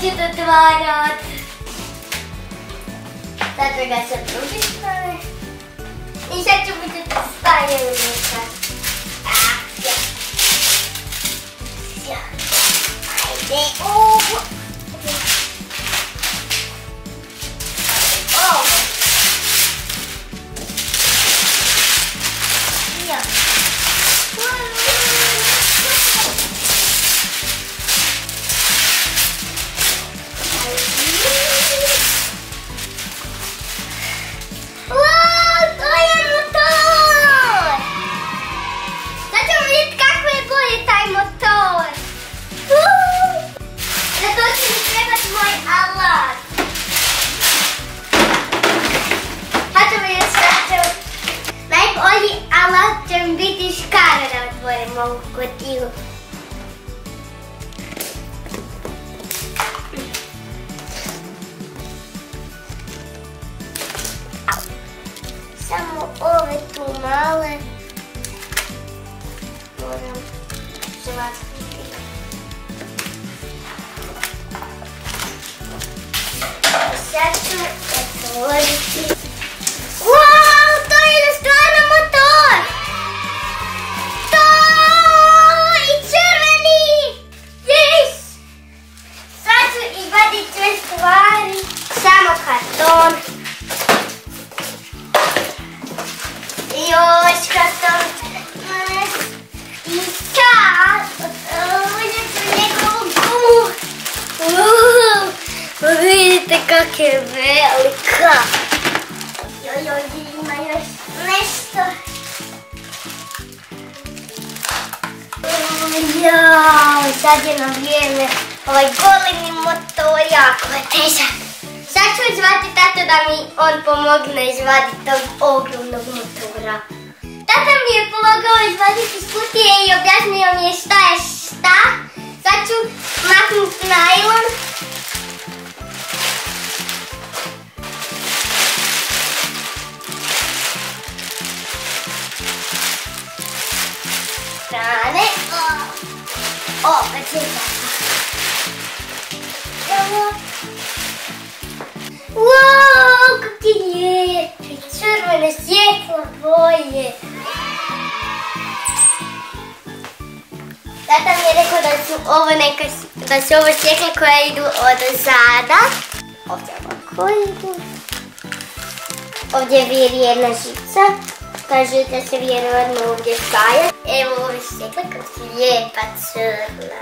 početi otvarat. Sad ću ga sa druge strane. I sad ću biti stavljeno unutra. Ajde, ovo. Alat će mi biti škare da otvorim ovu kutiju. Samo ove tu male moram žvaknuti. Sad ću otvoriti. Wow, to je stvarno motor! To i crveni! Yes! Sad ću izvaditi sve stvari. Samo karton. I još karton. I sad uzet ću njegovu gumu. Vidite kak je velika. Ovdje ima još nešto. Jao, sad je na vrijeme. Ovaj golemi motor jako je težak. Sad ću zvati tatu da mi on pomogne izvaditi tog ogromnog motora. Tata mi je pomogao izvaditi iz kutije i objasnio mi je šta je šta. Sad ću maknuti najlon. Strane. Opet je tako. Wow, kak je lijepi. Crvene svjetlo boje. Tata mi je rekao da su ovo svjetla koja idu od zada. Ovdje ovako idu. Ovdje viri jedna žica. Kaže da se vjerovatno ovdje spaja. Evo ove svjetla kako su lijepa crna.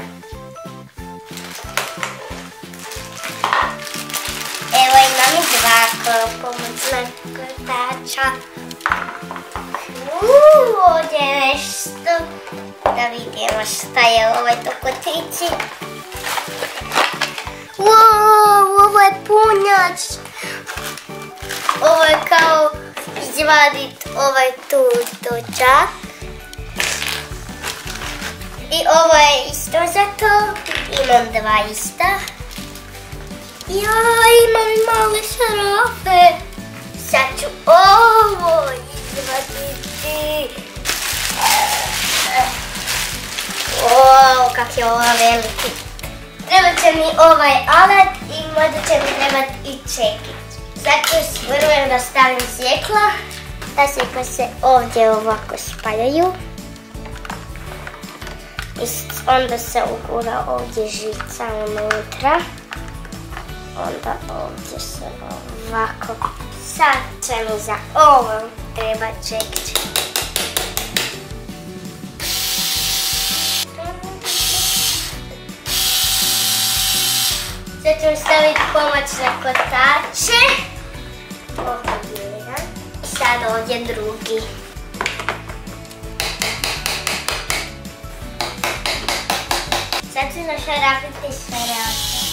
Evo imam i dva pomoćna kotača. Ovdje je nešto. Da vidimo šta je u ovoj kotici. Ovo je punjač. Ovo je kao izvadit ovaj tu točak. I ovo je isto za to. Imam dva ista. Ja imam i male šarafe. Sad ću ovo izvaditi. Wow, kak je ovo veliki. Treba će mi ovaj alat i možda će mi trebati i čekić. Sad ću prvo da stavim svjetla. Ta svjetla se ovdje ovako spaljaju. I onda se ugura ovdje žica unutra. Onda ovdje se ovako. Sad će mi za ovo treba čekić. Sad ću staviti pomoćne kotače. Ovdje jedan. I sad ovdje drugi. Sad ću našarafiti šarafe.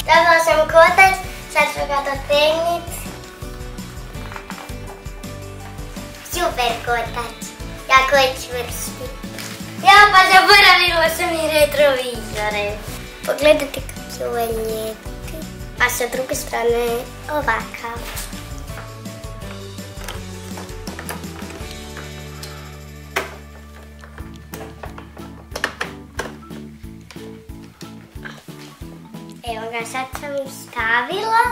Stavila sam kotač, sad ću ga dotegniti. Super kotač, jako je čvrsti. Ja pa zaboravila sam i retrovizore. Pogledajte kako je ovaj lijepi. A sa druge strane ovakav. ga, sad sam ih stavila.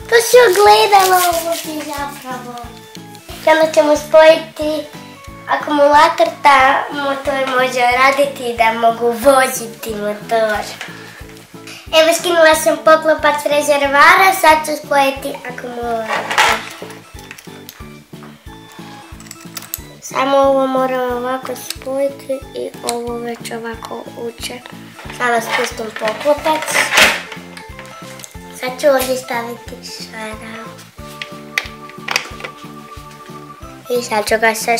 To si ogledalo ovo ti zapravo. I onda ćemo spojiti akumulator, da motor može raditi, da mogu voziti motor. Evo, skinula sam poklopac rezervara, sad ću spojiti akumulator. Samo ovo moramo ovako spojiti i ovo već ovako uče. Sada spustim poklopac. Sad ću ovdje staviti šarav. I sad ću ga sa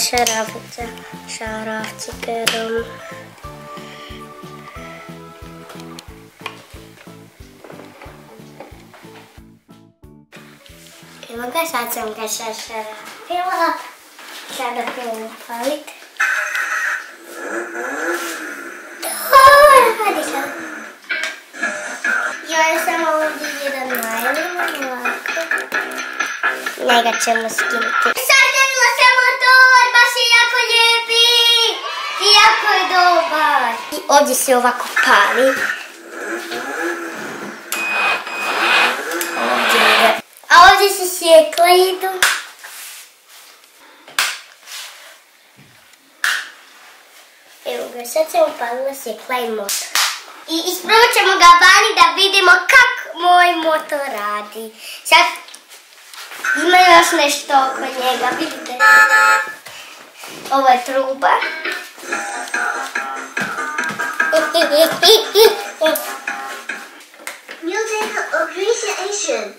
šaravcikerom. Evo ga, sad sam ga šaravila. Sada krenem palit. Radi sad. I onda samo ovdje jedan najlon, ovako. Njega ćemo skinuti. Sastavila sam motor, baš je jako lijepi. I jako je dobar. I ovdje se ovako pali. A ovdje se sjekla idu. Evo ga, sad sam upalila sjekla i motor. I isprovat ćemo ga vani da vidimo kako moj motor radi. Sad ima još nešto oko njega, vidite? Ovo je truba. Music appreciation.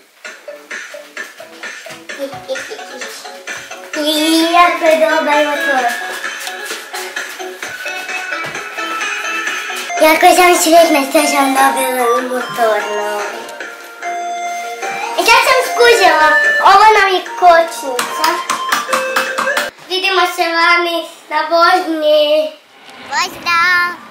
I jako je dobar motor. Jako sam sretna što sam dobila motor novi. I sad sam skužila, ovo nam je kočnica. Vidimo se vani na vožnji. Pozdrav!